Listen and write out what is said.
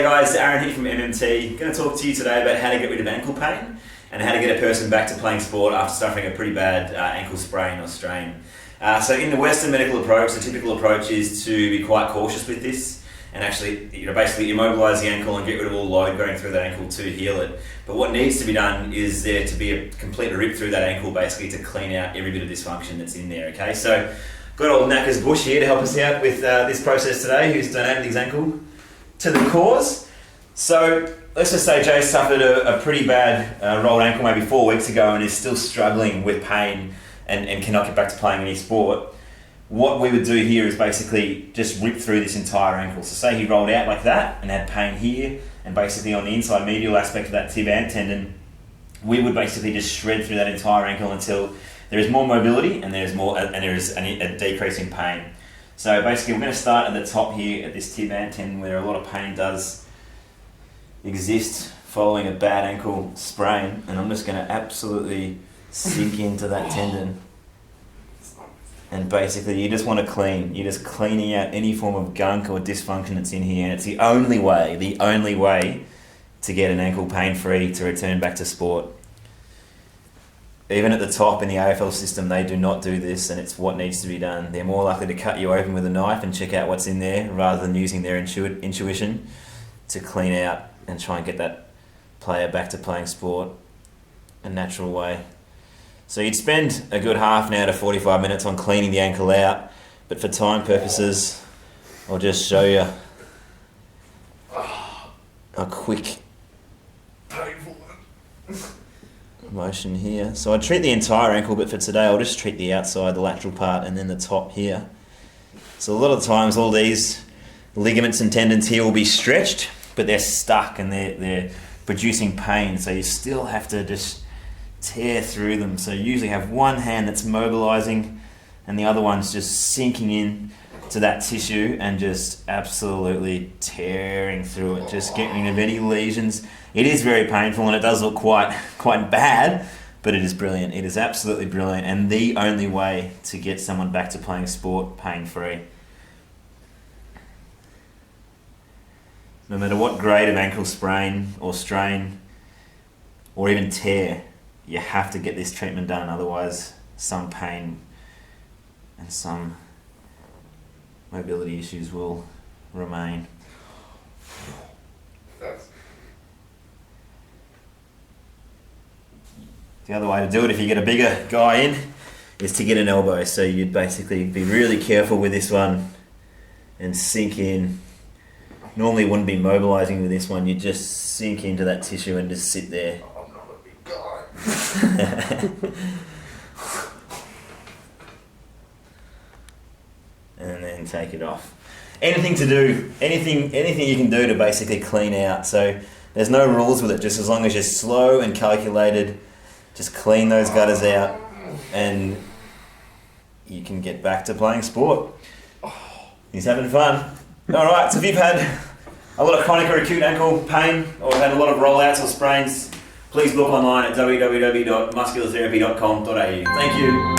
guys, Aaron here from MMT. Going to talk to you today about how to get rid of ankle pain and how to get a person back to playing sport after suffering a pretty bad ankle sprain or strain. So in the Western medical approach, the typical approach is to be quite cautious with this and actually basically immobilise the ankle and get rid of all load going through that ankle to heal it. But what needs to be done is there to be a complete rip through that ankle basically to clean out every bit of dysfunction that's in there, okay? So got old Knackers Bush here to help us out with this process today, who's donated his ankle to the cause. So let's just say Jay suffered a pretty bad rolled ankle maybe 4 weeks ago and is still struggling with pain and cannot get back to playing any sport. What we would do here is basically just rip through this entire ankle. So say he rolled out like that and had pain here and basically on the inside medial aspect of that tib-ant tendon, we would basically just shred through that entire ankle until there is more mobility and there is a decrease in pain. So basically we're going to start at the top here at this tib-ant tendon where a lot of pain does exist following a bad ankle sprain, and I'm just going to absolutely sink into that tendon. And basically you just want to clean. You're just cleaning out any form of gunk or dysfunction that's in here, and it's the only way to get an ankle pain-free to return back to sport. Even at the top in the AFL system, they do not do this, and it's what needs to be done. They're more likely to cut you open with a knife and check out what's in there rather than using their intuition to clean out and try and get that player back to playing sport a natural way. So you'd spend a good half an hour to 45 minutes on cleaning the ankle out, but for time purposes, I'll just show you a quick motion here. So I treat the entire ankle, but for today I'll just treat the outside, the lateral part, and then the top here. So a lot of times all these ligaments and tendons here will be stretched, but they're stuck and they're producing pain, so you still have to just tear through them. So you usually have one hand that's mobilizing and the other one's just sinking in to that tissue and just absolutely tearing through it, just getting rid of any lesions. It is very painful and it does look quite bad, but it is brilliant. It is absolutely brilliant and the only way to get someone back to playing sport pain-free. No matter what grade of ankle sprain or strain or even tear, you have to get this treatment done, otherwise some pain and some mobility issues will remain. The other way to do it, if you get a bigger guy in, is to get an elbow. So you'd basically be really careful with this one and sink in. Normally wouldn't be mobilizing with this one, you just sink into that tissue and just sit there. I'm not a big guy. And then take it off. Anything you can do to basically clean out. So there's no rules with it, just as long as you're slow and calculated, just clean those gutters out and you can get back to playing sport. He's having fun. Alright, so if you've had a lot of chronic or acute ankle pain or had a lot of rollouts or sprains, please look online at www.musculartherapy.com.au. Thank you.